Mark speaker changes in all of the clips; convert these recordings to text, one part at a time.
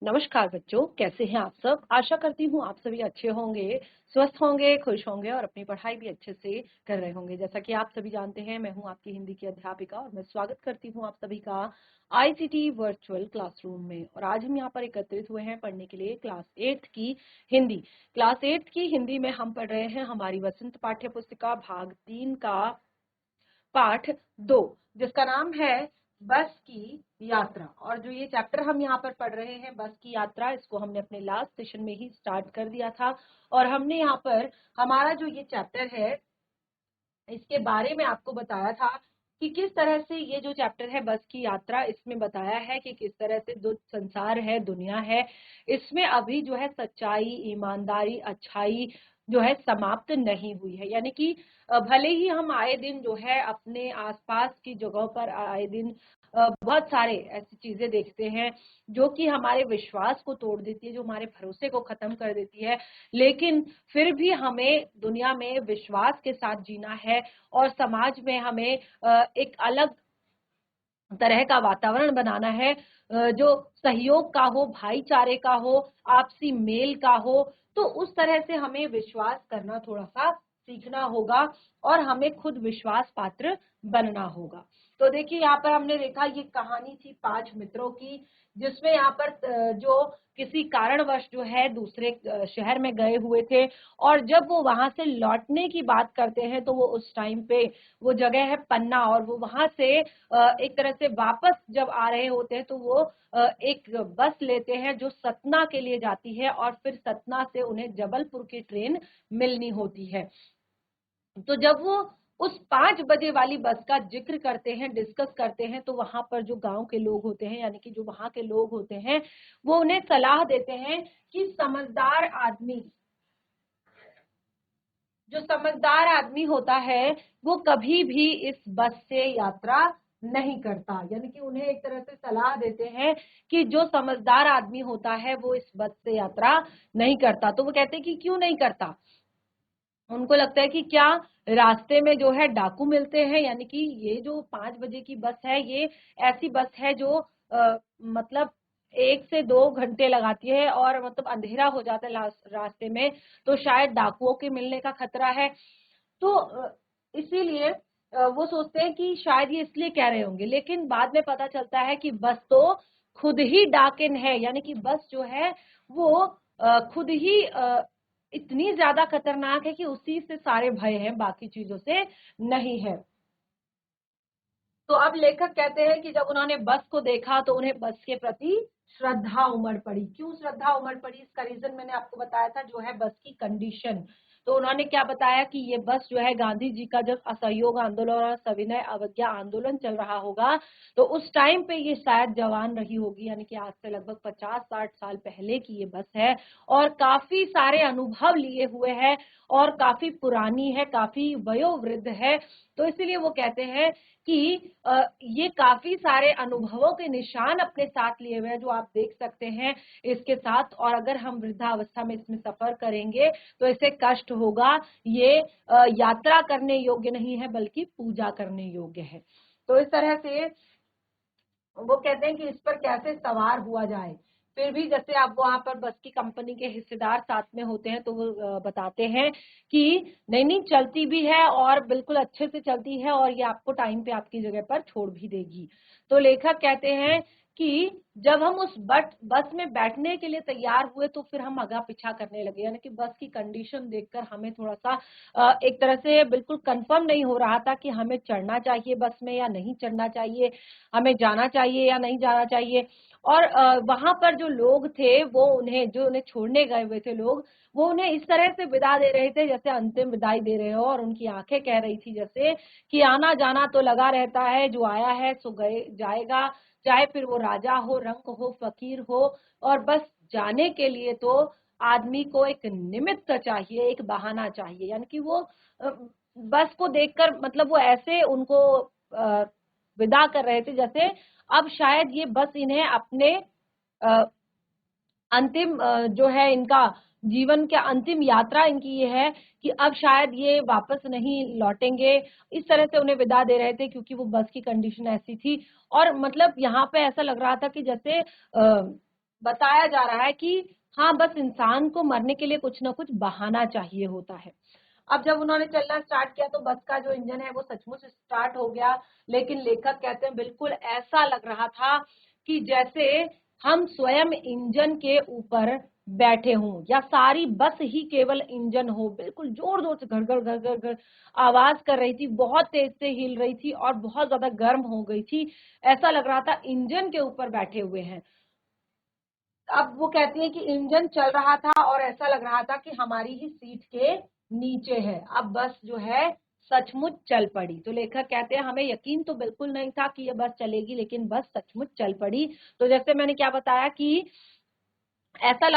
Speaker 1: नमस्कार बच्चों, कैसे हैं आप सब। आशा करती हूँ आप सभी अच्छे होंगे, स्वस्थ होंगे, खुश होंगे और अपनी पढ़ाई भी अच्छे से कर रहे होंगे। जैसा कि आप सभी जानते हैं, मैं हूँ आपकी हिंदी की अध्यापिका और मैं स्वागत करती हूँ आप सभी का आईसीटी वर्चुअल क्लासरूम में। और आज हम यहाँ पर एकत्रित हुए हैं पढ़ने के लिए क्लास 8 की हिंदी। क्लास 8 की हिंदी में हम पढ़ रहे हैं हमारी वसंत पाठ्य पुस्तिका भाग 3 का पाठ 2, जिसका नाम है बस की यात्रा। और जो ये चैप्टर हम यहाँ पर पढ़ रहे हैं बस की यात्रा, इसको हमने अपने लास्ट सेशन में ही स्टार्ट कर दिया था। और हमने यहाँ पर हमारा जो ये चैप्टर है इसके बारे में आपको बताया था कि किस तरह से ये जो चैप्टर है बस की यात्रा, इसमें बताया है कि किस तरह से जो संसार है, दुनिया है, इसमें अभी जो है सच्चाई, ईमानदारी, अच्छाई जो है समाप्त नहीं हुई है। यानी कि भले ही हम आए दिन जो है अपने आसपास की जगहों पर आए दिन बहुत सारे ऐसी चीजें देखते हैं जो कि हमारे विश्वास को तोड़ देती है, जो हमारे भरोसे को खत्म कर देती है, लेकिन फिर भी हमें दुनिया में विश्वास के साथ जीना है और समाज में हमें एक अलग तरह का वातावरण बनाना है जो सहयोग का हो, भाईचारे का हो, आपसी मेल का हो। तो उस तरह से हमें विश्वास करना थोड़ा सा सीखना होगा और हमें खुद विश्वास पात्र बनना होगा। तो देखिए यहाँ पर हमने देखा ये कहानी थी 5 मित्रों की, जिसमें यहाँ पर जो किसी कारणवश जो है दूसरे शहर में गए हुए थे और जब वो वहां से लौटने की बात करते हैं तो वो उस टाइम पे वो जगह है पन्ना, और वो वहां से एक तरह से वापस जब आ रहे होते हैं तो वो एक बस लेते हैं जो सतना के लिए जाती है और फिर सतना से उन्हें जबलपुर की ट्रेन मिलनी होती है। तो जब वो उस 5 बजे वाली बस का जिक्र करते हैं, डिस्कस करते हैं, तो वहां पर जो गांव के लोग होते हैं, यानी कि जो वहां के लोग होते हैं, वो उन्हें सलाह देते हैं कि जो समझदार आदमी होता है वो कभी भी इस बस से यात्रा नहीं करता। यानी कि उन्हें एक तरह से सलाह देते हैं कि जो समझदार आदमी होता है वो इस बस से यात्रा नहीं करता। तो वो कहते हैं कि क्यों नहीं करता। उनको लगता है कि क्या रास्ते में जो है डाकू मिलते हैं, यानी कि ये जो 5 बजे की बस है ये ऐसी बस है जो मतलब 1 से 2 घंटे लगाती है और मतलब अंधेरा हो जाता है रास्ते में, तो शायद डाकुओं के मिलने का खतरा है। तो इसीलिए वो सोचते हैं कि शायद ये इसलिए कह रहे होंगे, लेकिन बाद में पता चलता है कि बस तो खुद ही डाकिन है। यानी कि बस जो है वो खुद ही इतनी ज्यादा खतरनाक है कि उसी से सारे भय हैं, बाकी चीजों से नहीं है। तो अब लेखक कहते हैं कि जब उन्होंने बस को देखा तो उन्हें बस के प्रति श्रद्धा उमड़ पड़ी। क्यों श्रद्धा उमड़ पड़ी, इसका रीजन मैंने आपको बताया था, जो है बस की कंडीशन। तो उन्होंने क्या बताया कि ये बस जो है गांधी जी का जब असहयोग आंदोलन और सविनय अवज्ञा आंदोलन चल रहा होगा तो उस टाइम पे ये शायद जवान रही होगी। यानी कि आज से लगभग 50-60 साल पहले की ये बस है और काफी सारे अनुभव लिए हुए है और काफी पुरानी है, काफी वयोवृद्ध है। तो इसीलिए वो कहते हैं कि ये काफी सारे अनुभवों के निशान अपने साथ लिए हुए हैं, जो आप देख सकते हैं इसके साथ। और अगर हम वृद्धावस्था में इसमें सफर करेंगे तो इसे कष्ट होगा। ये यात्रा करने योग्य नहीं है बल्कि पूजा करने योग्य है। तो इस तरह से वो कहते हैं कि इस पर कैसे सवार हुआ जाए। फिर भी जैसे आप वहां पर बस की कंपनी के हिस्सेदार साथ में होते हैं तो वो बताते हैं कि नहीं नहीं चलती भी है और बिल्कुल अच्छे से चलती है और ये आपको टाइम पे आपकी जगह पर छोड़ भी देगी। तो लेखक कहते हैं कि जब हम उस बस में बैठने के लिए तैयार हुए तो फिर हम आगा पीछा करने लगे। यानी कि बस की कंडीशन देखकर हमें थोड़ा सा एक तरह से बिल्कुल कंफर्म नहीं हो रहा था कि हमें चढ़ना चाहिए बस में या नहीं चढ़ना चाहिए, हमें जाना चाहिए या नहीं जाना चाहिए। और वहां पर जो लोग थे वो उन्हें छोड़ने गए हुए थे लोग, वो उन्हें इस तरह से विदा दे रहे थे जैसे अंतिम विदाई दे रहे हो, और उनकी आंखें कह रही थी जैसे कि आना जाना तो लगा रहता है, जो आया है सो गए जाएगा, चाहे फिर वो राजा हो, रंक हो, फकीर हो, और बस जाने के लिए तो आदमी को एक निमित्त चाहिए, एक बहाना चाहिए। यानी कि वो बस को देखकर मतलब वो ऐसे उनको विदा कर रहे थे जैसे अब शायद ये बस इन्हें अपने अंतिम जो है इनका जीवन का अंतिम यात्रा इनकी ये है कि अब शायद ये वापस नहीं लौटेंगे। इस तरह से उन्हें विदा दे रहे थे क्योंकि वो बस की कंडीशन ऐसी थी। और मतलब यहाँ पे ऐसा लग रहा था कि जैसे बताया जा रहा है कि हाँ, बस इंसान को मरने के लिए कुछ ना कुछ बहाना चाहिए होता है। अब जब उन्होंने चलना स्टार्ट किया तो बस का जो इंजन है वो सचमुच स्टार्ट हो गया, लेकिन लेखक कहते हैं बिल्कुल ऐसा लग रहा था कि जैसे हम स्वयं इंजन के ऊपर बैठे हों, या सारी बस ही केवल इंजन हो। बिल्कुल जोर जोर से घर घर घर घर घर आवाज कर रही थी, बहुत तेज से हिल रही थी और बहुत ज्यादा गर्म हो गई थी। ऐसा लग रहा था इंजन के ऊपर बैठे हुए हैं। अब वो कहती है कि इंजन चल रहा था और ऐसा लग रहा था कि हमारी ही सीट के नीचे है। अब बस जो है सचमुच चल पड़ी। तो लेखक कहते हैं हमें यकीन तो बिल्कुल नहीं था कि ये बस चलेगी, लेकिन बस सचमुच चल पड़ी। तो जैसे मैंने क्या बताया कि ऐसा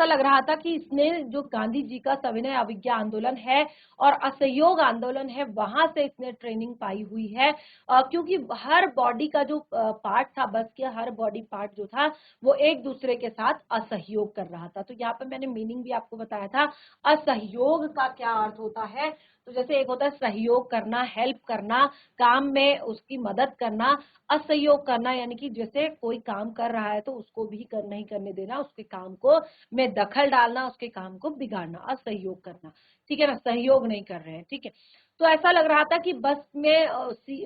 Speaker 1: लग रहा था कि इसने जो गांधी जी का सविनय अवज्ञा आंदोलन है और असहयोग आंदोलन है, वहां से इसने ट्रेनिंग पाई हुई है। क्योंकि हर बॉडी का जो पार्ट था, बस के हर बॉडी पार्ट जो था वो एक दूसरे के साथ असहयोग कर रहा था। तो यहाँ पे मैंने मीनिंग भी आपको बताया था, असहयोग का क्या अर्थ होता है। तो जैसे एक होता है सहयोग करना, हेल्प करना, काम में उसकी मदद करना। असहयोग करना यानी कि जैसे कोई काम कर रहा है तो उसको भी नहीं करने देना, उसके काम को में दखल डालना, उसके काम को बिगाड़ना, असहयोग करना। ठीक है ना, सहयोग नहीं कर रहे हैं। ठीक है, तो ऐसा लग रहा था कि बस में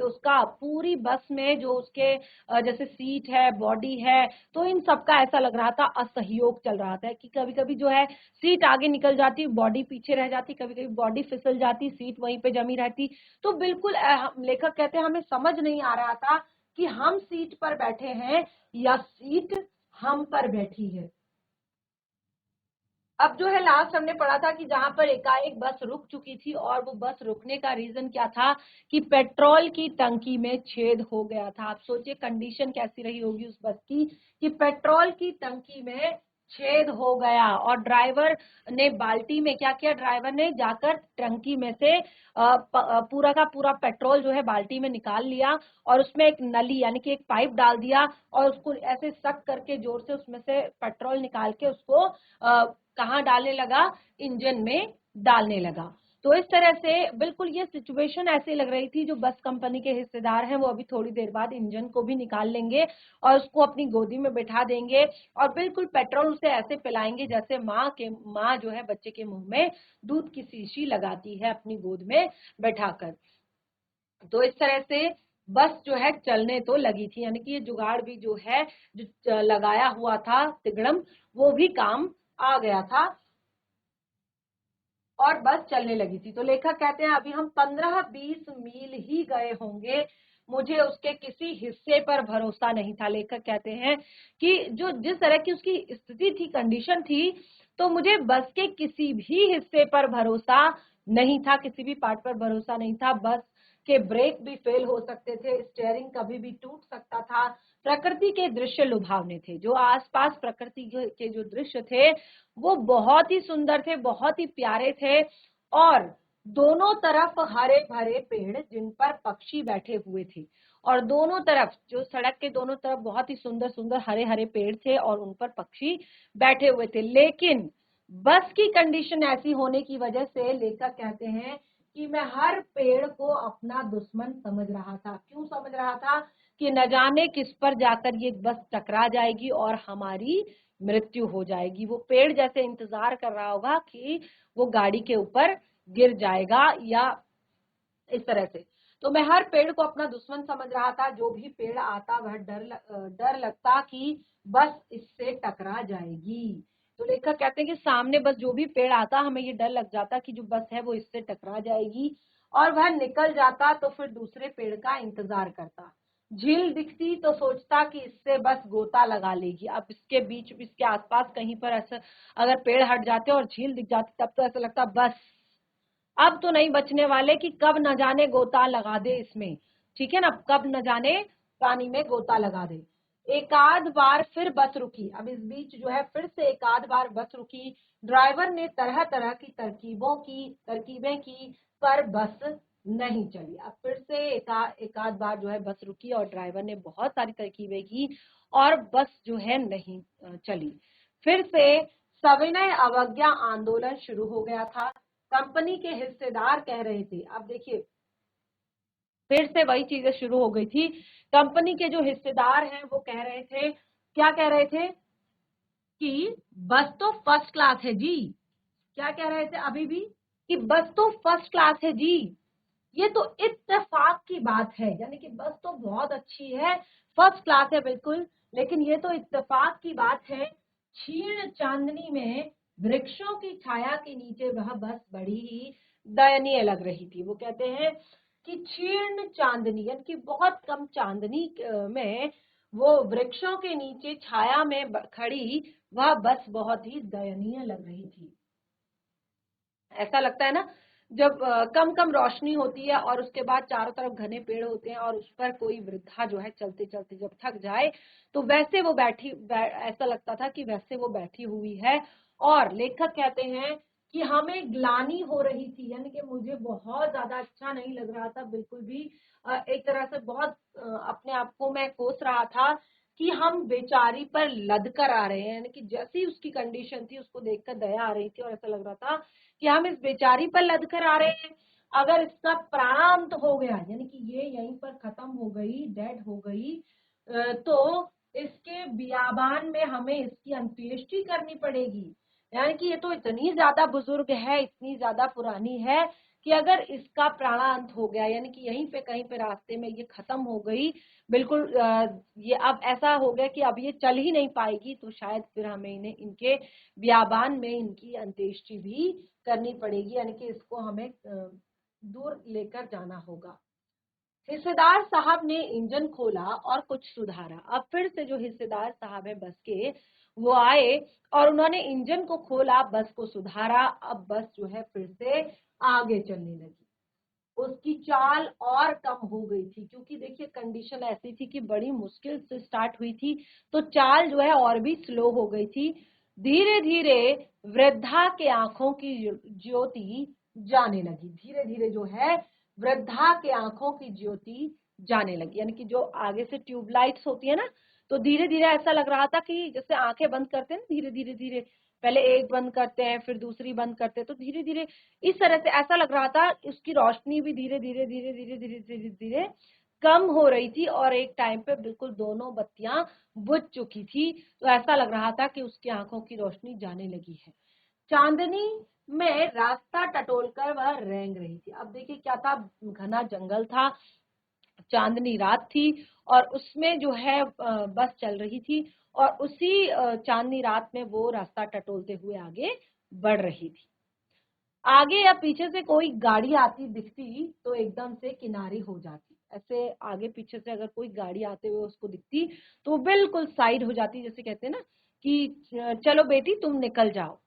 Speaker 1: उसका पूरी बस में जो उसके जैसे सीट है, बॉडी है, तो इन सबका ऐसा लग रहा था असहयोग चल रहा था कि कभी कभी जो है सीट आगे निकल जाती, बॉडी पीछे रह जाती, कभी कभी बॉडी फिसल जाती, सीट वहीं पे जमी रहती। तो बिल्कुल लेखक कहते हैं हमें समझ नहीं आ रहा था कि हम सीट पर बैठे हैं या सीट हम पर बैठी है। अब जो है लास्ट हमने पढ़ा था कि जहां पर एकाएक बस रुक चुकी थी, और वो बस रुकने का रीजन क्या था कि पेट्रोल की टंकी में छेद हो गया था। आप सोचिए कंडीशन कैसी रही होगी उस बस की कि पेट्रोल की टंकी में छेद हो गया, और ड्राइवर ने बाल्टी में क्या किया, ड्राइवर ने जाकर टंकी में से पूरा का पूरा पेट्रोल जो है बाल्टी में निकाल लिया, और उसमें एक नली यानी कि एक पाइप डाल दिया, और उसको ऐसे सक करके जोर से उसमें से पेट्रोल निकाल के उसको कहाँ डालने लगा, इंजन में डालने लगा। तो इस तरह से बिल्कुल ये सिचुएशन ऐसी लग रही थी, जो बस कंपनी के हिस्सेदार हैं वो अभी थोड़ी देर बाद इंजन को भी निकाल लेंगे और उसको अपनी गोदी में बैठा देंगे, और बिल्कुल पेट्रोल उसे ऐसे पिलाएंगे जैसे माँ जो है बच्चे के मुंह में दूध की शीशी लगाती है अपनी गोद में बैठाकर। तो इस तरह से बस जो है चलने तो लगी थी, यानी कि ये जुगाड़ भी जो है जो लगाया हुआ था तिगड़म, वो भी काम आ गया था और बस चलने लगी थी। तो लेखक कहते हैं अभी हम 15-20 मील ही गए होंगे, मुझे उसके किसी हिस्से पर भरोसा नहीं था। लेखक कहते हैं कि जो जिस तरह की उसकी स्थिति थी, कंडीशन थी, तो मुझे बस के किसी भी हिस्से पर भरोसा नहीं था, किसी भी पार्ट पर भरोसा नहीं था। बस के ब्रेक भी फेल हो सकते थे, स्टीयरिंग कभी भी टूट सकता था। प्रकृति के दृश्य लुभावने थे, जो आसपास प्रकृति के जो दृश्य थे वो बहुत ही सुंदर थे, बहुत ही प्यारे थे, और दोनों तरफ हरे भरे पेड़ जिन पर पक्षी बैठे हुए थे, और दोनों तरफ जो सड़क के दोनों तरफ बहुत ही सुंदर सुंदर हरे हरे पेड़ थे और उन पर पक्षी बैठे हुए थे। लेकिन बस की कंडीशन ऐसी होने की वजह से लेखक कहते हैं कि मैं हर पेड़ को अपना दुश्मन समझ रहा था। क्यों समझ रहा था कि न जाने किस पर जाकर ये बस टकरा जाएगी और हमारी मृत्यु हो जाएगी। वो पेड़ जैसे इंतजार कर रहा होगा कि वो गाड़ी के ऊपर गिर जाएगा या इस तरह से। तो मैं हर पेड़ को अपना दुश्मन समझ रहा था, जो भी पेड़ आता वह डर लगता कि बस इससे टकरा जाएगी। तो लेखक कहते हैं कि सामने बस जो भी पेड़ आता हमें ये डर लग जाता कि जो बस है वो इससे टकरा जाएगी, और वह निकल जाता तो फिर दूसरे पेड़ का इंतजार करता। झील दिखती तो सोचता कि इससे बस गोता लगा लेगी। अब इसके बीच इसके आसपास कहीं पर ऐसा अगर पेड़ हट जाते और झील दिख जाती तब तो ऐसा लगता बस अब तो नहीं बचने वाले, कि कब न जाने गोता लगा दे इसमें। ठीक है ना, कब न जाने पानी में गोता लगा दे। एक आध बार फिर बस रुकी। अब इस बीच जो है फिर से एक आध बार बस रुकी। ड्राइवर ने तरह तरह की तरकीबें की, पर बस नहीं चली। अब फिर से एक आध बार जो है बस रुकी और ड्राइवर ने बहुत सारी तरकीबें की और बस जो है नहीं चली। फिर से सविनय अवज्ञा आंदोलन शुरू हो गया था। कंपनी के हिस्सेदार कह रहे थे, अब देखिए फिर से वही चीजें शुरू हो गई थी। कंपनी के जो हिस्सेदार हैं वो कह रहे थे, क्या कह रहे थे कि बस तो फर्स्ट क्लास है जी। क्या कह रहे थे अभी भी कि बस तो फर्स्ट क्लास है जी। ये तो इत्तेफाक की बात है, यानी कि बस तो बहुत अच्छी है, फर्स्ट क्लास है बिल्कुल, लेकिन ये तो इत्तेफाक की बात है। क्षीण चांदनी में वृक्षों की छाया के नीचे वह बस बड़ी ही दयनीय लग रही थी। वो कहते हैं कि क्षीण चांदनी यानी कि बहुत कम चांदनी में वो वृक्षों के नीचे छाया में खड़ी वह बस बहुत ही दयनीय लग रही थी। ऐसा लगता है ना जब कम कम रोशनी होती है और उसके बाद चारों तरफ घने पेड़ होते हैं और उस पर कोई वृद्धा जो है चलते चलते जब थक जाए तो वैसे वो ऐसा लगता था कि वैसे वो बैठी हुई है। और लेखक कहते हैं कि हमें ग्लानि हो रही थी, यानी कि मुझे बहुत ज्यादा अच्छा नहीं लग रहा था बिल्कुल भी। एक तरह से बहुत अपने आप को मैं कोस रहा था कि हम बेचारी पर लद कर आ रहे हैं, यानी कि जैसी उसकी कंडीशन थी उसको देखकर दया आ रही थी और ऐसा लग रहा था कि हम इस बेचारी पर लद कर आ रहे हैं। अगर इसका प्राणांत हो गया यानी कि ये यहीं पर खत्म हो गई, डेड हो गई, तो इसके बियाबान में हमें इसकी अंत्येष्टि करनी पड़ेगी। यानी कि ये तो इतनी ज्यादा बुजुर्ग है, इतनी ज्यादा पुरानी है कि अगर इसका प्राणांत हो गया यानी कि यहीं पे कहीं पे रास्ते में ये खत्म हो गई बिल्कुल, ये अब ऐसा हो गया कि अब ये चल ही नहीं पाएगी, तो शायद फिर हमें इन्हें इनके बियाबान में इनकी अंत्येष्टि भी करनी पड़ेगी, यानी कि इसको हमें दूर लेकर जाना होगा। हिस्सेदार साहब ने इंजन खोला और कुछ सुधारा। अब फिर से जो हिस्सेदार साहब है बस के, वो आए और उन्होंने इंजन को खोला, बस को सुधारा। अब बस जो है फिर से आगे चलने लगी। उसकी चाल और कम हो गई थी क्योंकि देखिए कंडीशन ऐसी थी कि बड़ी मुश्किल से स्टार्ट हुई थी, तो चाल जो है और भी स्लो हो गई थी। धीरे धीरे वृद्धा के आंखों की ज्योति जाने लगी। धीरे धीरे जो है वृद्धा के आंखों की ज्योति जाने लगी, यानी कि जो आगे से ट्यूबलाइट्स होती है ना, तो धीरे धीरे ऐसा लग रहा था कि जैसे आंखें बंद करते हैं ना, धीरे धीरे धीरे पहले एक बंद करते हैं फिर दूसरी बंद करते हैं, तो धीरे धीरे इस तरह से ऐसा लग रहा था उसकी रोशनी भी धीरे धीरे धीरे धीरे धीरे धीरे धीरे कम हो रही थी और एक टाइम पे बिल्कुल दोनों बत्तियां बुझ चुकी थी। तो ऐसा लग रहा था कि उसकी आंखों की रोशनी जाने लगी है। चांदनी में रास्ता टटोलकर वह रेंग रही थी। अब देखिए क्या था, घना जंगल था, चांदनी रात थी और उसमें जो है बस चल रही थी और उसी चांदनी रात में वो रास्ता टटोलते हुए आगे बढ़ रही थी। आगे या पीछे से कोई गाड़ी आती दिखती तो एकदम से किनारे हो जाती। ऐसे आगे पीछे से अगर कोई गाड़ी आते हुए उसको दिखती तो बिल्कुल साइड हो जाती, जैसे कहते हैं ना कि चलो बेटी तुम निकल जाओ,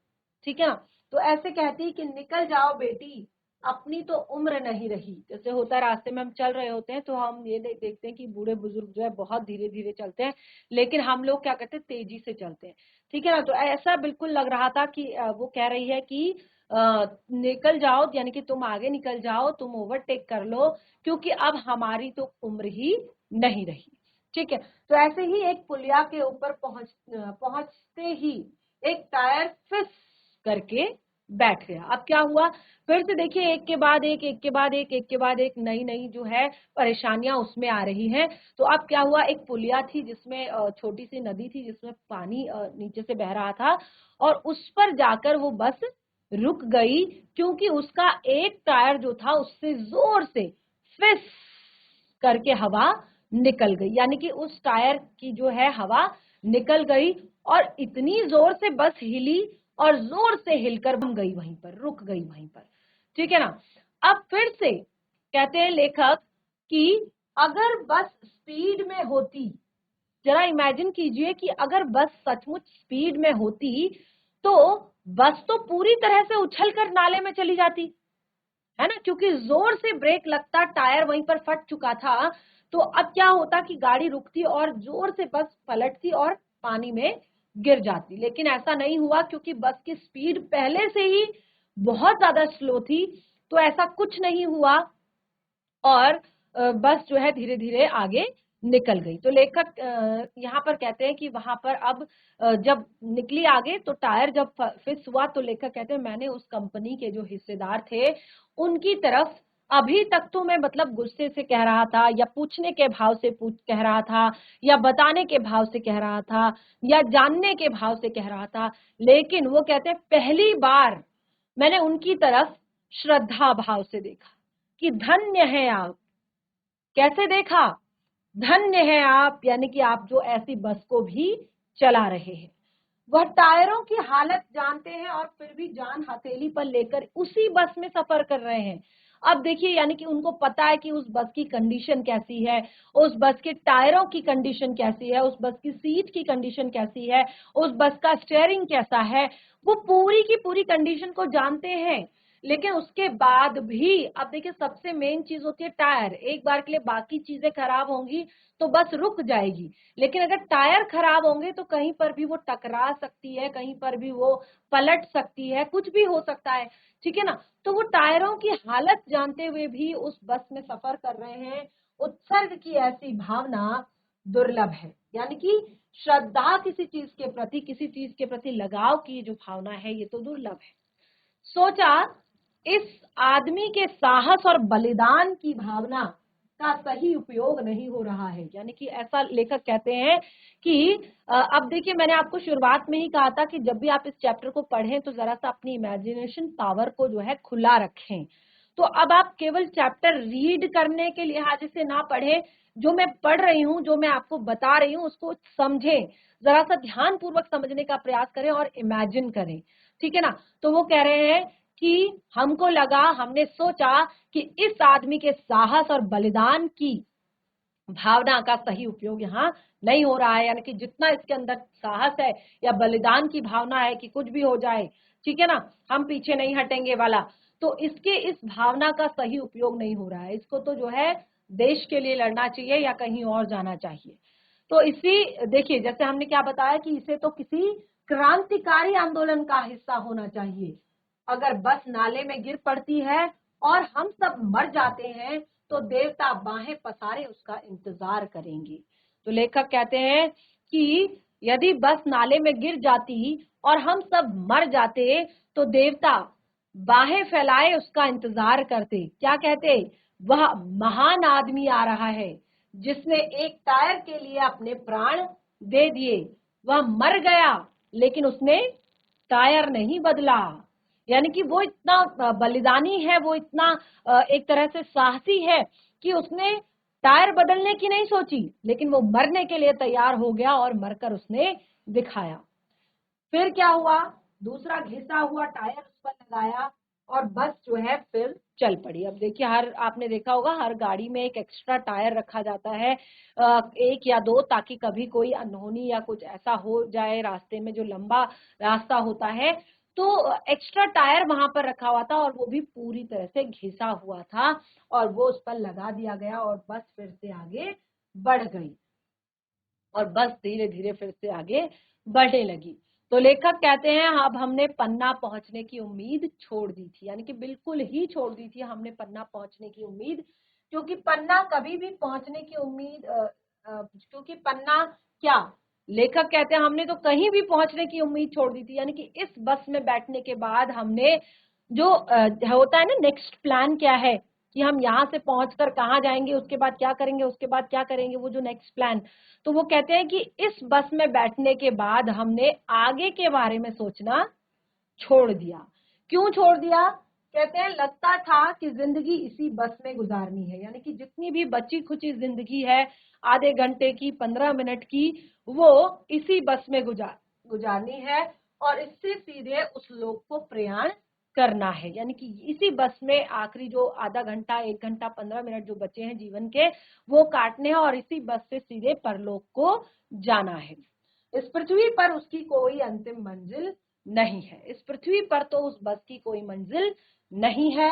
Speaker 1: ठीक है ना। तो ऐसे कहती कि निकल जाओ बेटी, अपनी तो उम्र नहीं रही। जैसे होता है रास्ते में हम चल रहे होते हैं तो हम ये देखते हैं कि बूढ़े बुजुर्ग जो है बहुत धीरे धीरे चलते हैं, लेकिन हम लोग क्या करते हैं तेजी से चलते हैं, ठीक है ना। तो ऐसा बिल्कुल लग रहा था कि वो कह रही है कि निकल जाओ, यानी कि तुम आगे निकल जाओ, तुम ओवरटेक कर लो, क्योंकि अब हमारी तो उम्र ही नहीं रही, ठीक है। तो ऐसे ही एक पुलिया के ऊपर पहुंचते ही एक टायर फिस करके बैठ गया। अब क्या हुआ, फिर से देखिए एक के बाद एक के बाद एक के बाद एक नई नई जो है परेशानियां उसमें आ रही हैं। तो अब क्या हुआ, एक पुलिया थी जिसमें छोटी सी नदी थी जिसमें पानी नीचे से बह रहा था और उस पर जाकर वो बस रुक गई क्योंकि उसका एक टायर जो था उससे जोर से फिस करके हवा निकल गई, यानी कि उस टायर की जो है हवा निकल गई और इतनी जोर से बस हिली और जोर से हिलकर बम गई, वहीं पर रुक गई वहीं पर, ठीक है ना। अब फिर से कहते हैं लेखक कि अगर बस स्पीड में होती, जरा इमेजिन कीजिए कि अगर बस सचमुच स्पीड में होती तो बस तो पूरी तरह से उछलकर नाले में चली जाती, है ना, क्योंकि जोर से ब्रेक लगता, टायर वहीं पर फट चुका था। तो अब क्या होता कि गाड़ी रुकती और जोर से बस पलटती और पानी में गिर जाती, लेकिन ऐसा नहीं हुआ क्योंकि बस की स्पीड पहले से ही बहुत ज्यादा स्लो थी, तो ऐसा कुछ नहीं हुआ और बस जो है धीरे धीरे आगे निकल गई। तो लेखक यहाँ पर कहते हैं कि वहां पर अब जब निकली आगे तो टायर जब फिक्स हुआ तो लेखक कहते हैं मैंने उस कंपनी के जो हिस्सेदार थे उनकी तरफ अभी तक तो मैं मतलब गुस्से से कह रहा था, या पूछने के भाव से कह रहा था, या बताने के भाव से कह रहा था, या जानने के भाव से कह रहा था, लेकिन वो कहते हैं पहली बार मैंने उनकी तरफ श्रद्धा भाव से देखा कि धन्य है आप। कैसे देखा? धन्य है आप, यानी कि आप जो ऐसी बस को भी चला रहे हैं। वह टायरों की हालत जानते हैं और फिर भी जान हथेली पर लेकर उसी बस में सफर कर रहे हैं। अब देखिए, यानी कि उनको पता है कि उस बस की कंडीशन कैसी है, उस बस के टायरों की कंडीशन कैसी है, उस बस की सीट की कंडीशन कैसी है, उस बस का स्टीयरिंग कैसा है, वो पूरी की पूरी कंडीशन को जानते हैं। लेकिन उसके बाद भी अब देखिए, सबसे मेन चीज होती है टायर। एक बार के लिए बाकी चीजें खराब होंगी तो बस रुक जाएगी, लेकिन अगर टायर खराब होंगे तो कहीं पर भी वो टकरा सकती है, कहीं पर भी वो पलट सकती है, कुछ भी हो सकता है, ठीक है ना। तो वो टायरों की हालत जानते हुए भी उस बस में सफर कर रहे हैं। उत्सर्ग की ऐसी भावना दुर्लभ है, यानी कि श्रद्धा किसी चीज के प्रति, किसी चीज के प्रति लगाव की जो भावना है, ये तो दुर्लभ है। सोचा, इस आदमी के साहस और बलिदान की भावना का सही उपयोग नहीं हो रहा है। यानी कि ऐसा लेखक कहते हैं कि अब देखिए, मैंने आपको शुरुआत में ही कहा था कि जब भी आप इस चैप्टर को पढ़ें तो जरा सा अपनी इमेजिनेशन पावर को जो है खुला रखें। तो अब आप केवल चैप्टर रीड करने के लिहाज से ना पढ़ें, जो मैं पढ़ रही हूँ, जो मैं आपको बता रही हूँ, उसको समझें, जरा सा ध्यान पूर्वक समझने का प्रयास करें और इमेजिन करें, ठीक है ना। तो वो कह रहे हैं कि हमको लगा, हमने सोचा कि इस आदमी के साहस और बलिदान की भावना का सही उपयोग यहाँ नहीं हो रहा है। यानी कि जितना इसके अंदर साहस है या बलिदान की भावना है कि कुछ भी हो जाए, ठीक है ना, हम पीछे नहीं हटेंगे वाला, तो इसके इस भावना का सही उपयोग नहीं हो रहा है। इसको तो जो है देश के लिए लड़ना चाहिए या कहीं और जाना चाहिए। तो इसी देखिए, जैसे हमने क्या बताया कि इसे तो किसी क्रांतिकारी आंदोलन का हिस्सा होना चाहिए। अगर बस नाले में गिर पड़ती है और हम सब मर जाते हैं तो देवता बाहें पसारे उसका इंतजार करेंगे। तो लेखक कहते हैं कि यदि बस नाले में गिर जाती और हम सब मर जाते तो देवता बाहें फैलाए उसका इंतजार करते। क्या कहते? वह महान आदमी आ रहा है जिसने एक टायर के लिए अपने प्राण दे दिए। वह मर गया लेकिन उसने टायर नहीं बदला। यानी कि वो इतना बलिदानी है, वो इतना एक तरह से साहसी है कि उसने टायर बदलने की नहीं सोची, लेकिन वो मरने के लिए तैयार हो गया और मरकर उसने दिखाया। फिर क्या हुआ? दूसरा घिसा हुआ टायर उस पर लगाया और बस जो है फिर चल पड़ी। अब देखिए, हर आपने देखा होगा हर गाड़ी में एक एक्स्ट्रा टायर रखा जाता है, एक या दो, ताकि कभी कोई अनहोनी या कुछ ऐसा हो जाए रास्ते में, जो लंबा रास्ता होता है तो एक्स्ट्रा टायर वहां पर रखा हुआ था और वो भी पूरी तरह से घिसा हुआ था और वो उस पर लगा दिया गया और बस फिर से आगे बढ़ गई और बस धीरे धीरे फिर से आगे बढ़ने लगी। तो लेखक कहते हैं, अब हमने पन्ना पहुंचने की उम्मीद छोड़ दी थी, यानी कि बिल्कुल ही छोड़ दी थी हमने पन्ना पहुंचने की उम्मीद, क्योंकि पन्ना कभी भी पहुंचने की उम्मीद क्योंकि पन्ना क्या, लेखक कहते हैं हमने तो कहीं भी पहुंचने की उम्मीद छोड़ दी थी। यानी कि इस बस में बैठने के बाद हमने जो होता है ना, नेक्स्ट प्लान क्या है कि हम यहाँ से पहुंचकर कहाँ जाएंगे, उसके बाद क्या करेंगे, उसके बाद क्या करेंगे, वो जो नेक्स्ट प्लान, तो वो कहते हैं कि इस बस में बैठने के बाद हमने आगे के बारे में सोचना छोड़ दिया। क्यों छोड़ दिया? कहते हैं लगता था कि जिंदगी इसी बस में गुजारनी है, यानी कि जितनी भी बची खुची जिंदगी है, आधे घंटे की, 15 मिनट की, वो इसी बस में गुजारनी है और इससे सीधे उस लोक को प्रयाण करना है। यानी कि इसी बस में आखिरी जो आधा घंटा, 1 घंटा, 15 मिनट जो बचे हैं जीवन के, वो काटने हैं और इसी बस से सीधे परलोक को जाना है। इस पृथ्वी पर उसकी कोई अंतिम मंजिल नहीं है। इस पृथ्वी पर तो उस बस की कोई मंजिल नहीं है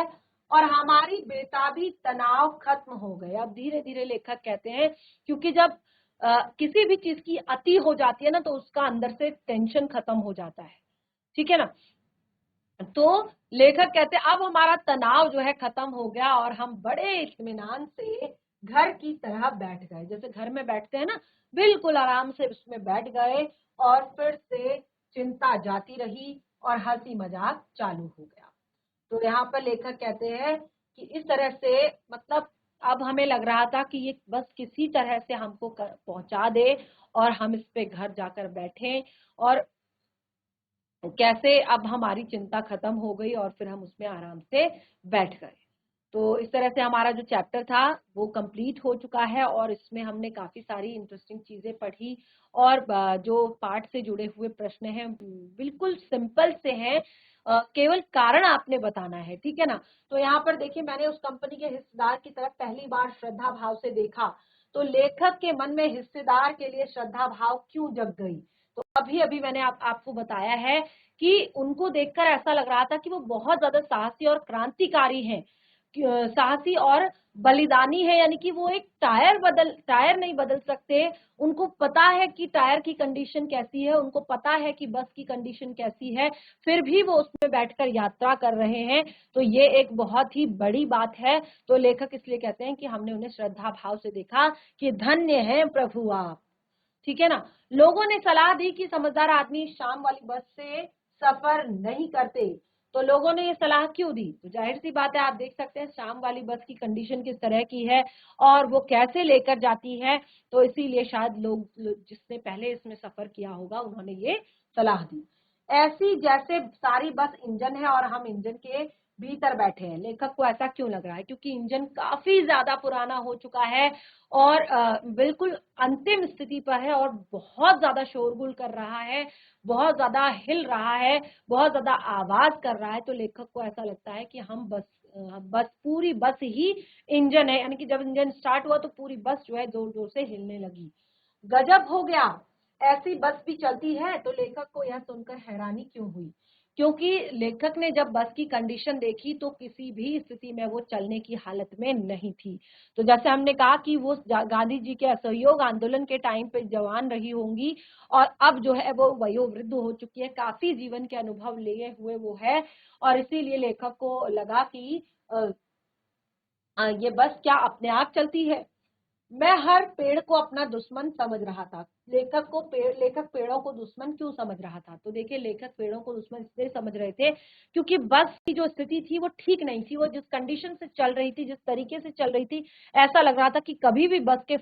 Speaker 1: और हमारी बेताबी, तनाव खत्म हो गए। अब धीरे धीरे लेखक कहते हैं, क्योंकि जब किसी भी चीज की अति हो जाती है ना, तो उसका अंदर से टेंशन खत्म हो जाता है, ठीक है ना। तो लेखक कहते हैं अब हमारा तनाव जो है खत्म हो गया और हम बड़े इत्मीनान से घर की तरह बैठ गए। जैसे घर में बैठते हैं ना, बिल्कुल आराम से उसमें बैठ गए और फिर से चिंता जाती रही और हंसी मजाक चालू हो गया। तो यहाँ पर लेखक कहते हैं कि इस तरह से मतलब अब हमें लग रहा था कि ये बस किसी तरह से हमको पहुंचा दे और हम इस पे घर जाकर बैठें और कैसे अब हमारी चिंता खत्म हो गई और फिर हम उसमें आराम से बैठ गए। तो इस तरह से हमारा जो चैप्टर था वो कंप्लीट हो चुका है और इसमें हमने काफी सारी इंटरेस्टिंग चीजें पढ़ी और जो पाठ से जुड़े हुए प्रश्न हैं बिल्कुल सिंपल से हैं। केवल कारण आपने बताना है, ठीक है ना। तो यहाँ पर देखिए मैंने उस कंपनी के हिस्सेदार की तरफ पहली बार श्रद्धा भाव से देखा, तो लेखक के मन में हिस्सेदार के लिए श्रद्धा भाव क्यों जग गई। तो अभी अभी मैंने आपको बताया है कि उनको देखकर ऐसा लग रहा था कि वो बहुत ज्यादा साहसी और क्रांतिकारी हैं, साहसी और बलिदानी है, यानी कि वो एक टायर नहीं बदल सकते। उनको पता है कि टायर की कंडीशन कैसी है, उनको पता है कि बस की कंडीशन कैसी है, फिर भी वो उसमें बैठकर यात्रा कर रहे हैं। तो ये एक बहुत ही बड़ी बात है। तो लेखक इसलिए कहते हैं कि हमने उन्हें श्रद्धा भाव से देखा कि धन्य है प्रभु आप, ठीक है ना। लोगों ने सलाह दी कि समझदार आदमी शाम वाली बस से सफर नहीं करते। तो लोगों ने ये सलाह क्यों दी, तो जाहिर सी बात है आप देख सकते हैं शाम वाली बस की कंडीशन किस तरह की है और वो कैसे लेकर जाती है। तो इसीलिए शायद लोग जिसने पहले इसमें सफर किया होगा उन्होंने ये सलाह दी। ऐसी जैसे सारी बस इंजन है और हम इंजन के भीतर बैठे हैं। लेखक को ऐसा क्यों लग रहा है, क्योंकि इंजन काफी ज्यादा पुराना हो चुका है और बिल्कुल अंतिम स्थिति पर है और बहुत ज्यादा शोरगुल कर रहा है, बहुत ज्यादा हिल रहा है, बहुत ज्यादा आवाज कर रहा है। तो लेखक को ऐसा लगता है कि हम बस पूरी बस ही इंजन है, यानी कि जब इंजन स्टार्ट हुआ तो पूरी बस जो है जोर जोर से हिलने लगी। गजब हो गया, ऐसी बस भी चलती है। तो लेखक को यह सुनकर हैरानी क्यों हुई, क्योंकि लेखक ने जब बस की कंडीशन देखी तो किसी भी स्थिति में वो चलने की हालत में नहीं थी। तो जैसे हमने कहा कि वो गांधी जी के असहयोग आंदोलन के टाइम पे जवान रही होंगी और अब जो है वो वयोवृद्ध हो चुकी है, काफी जीवन के अनुभव लिए हुए वो है और इसीलिए लेखक को लगा कि ये बस क्या अपने आप चलती है। मैं हर पेड़ को अपना दुश्मन समझ रहा था। लेखक पेड़ों को दुश्मन क्यों समझ रहा था, तो देखिए लेखक पेड़ों को दुश्मन इसलिए समझ रहे थे क्योंकि बस की जो स्थिति थी वो ठीक नहीं थी। वो जिस कंडीशन से चल रही थी, जिस तरीके से चल रही थी, ऐसा लग रहा था कि कभी भी बस के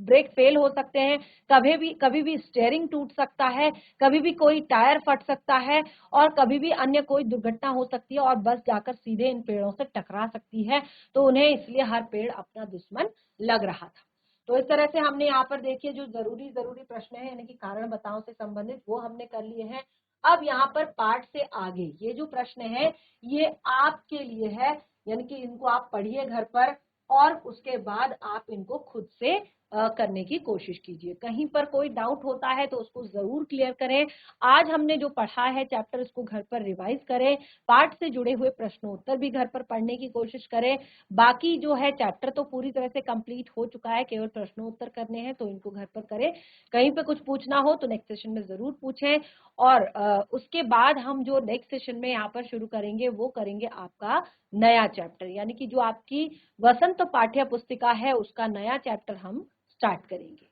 Speaker 1: ब्रेक फेल हो सकते हैं, कभी भी स्टीयरिंग टूट सकता है, कभी भी कोई टायर फट सकता है और कभी भी अन्य कोई दुर्घटना हो सकती है और बस जाकर सीधे इन पेड़ों से टकरा सकती है। तो उन्हें इसलिए हर पेड़ अपना दुश्मन लग रहा था। तो इस तरह से हमने यहाँ पर देखिए जो जरूरी प्रश्न है यानी कि कारण बताओ से संबंधित वो हमने कर लिए हैं। अब यहाँ पर पाठ से आगे ये जो प्रश्न है ये आपके लिए है, यानी कि इनको आप पढ़िए घर पर और उसके बाद आप इनको खुद से करने की कोशिश कीजिए। कहीं पर कोई डाउट होता है तो उसको जरूर क्लियर करें। आज हमने जो पढ़ा है चैप्टर इसको घर पर रिवाइज करें, पाठ से जुड़े हुए प्रश्नोत्तर भी घर पर पढ़ने की कोशिश करें। बाकी जो है चैप्टर तो पूरी तरह से कंप्लीट हो चुका है, केवल प्रश्नोत्तर करने हैं तो इनको घर पर करें। कहीं पे कुछ पूछना हो तो नेक्स्ट सेशन में जरूर पूछें और उसके बाद हम जो नेक्स्ट सेशन में यहाँ पर शुरू करेंगे वो करेंगे आपका नया चैप्टर, यानी कि जो आपकी वसंत पाठ्य पुस्तिका है उसका नया चैप्टर हम स्टार्ट करेंगे।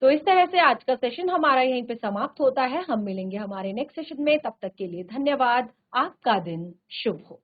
Speaker 1: तो इस तरह से आज का सेशन हमारा यहीं पे समाप्त होता है। हम मिलेंगे हमारे नेक्स्ट सेशन में, तब तक के लिए धन्यवाद। आपका दिन शुभ हो।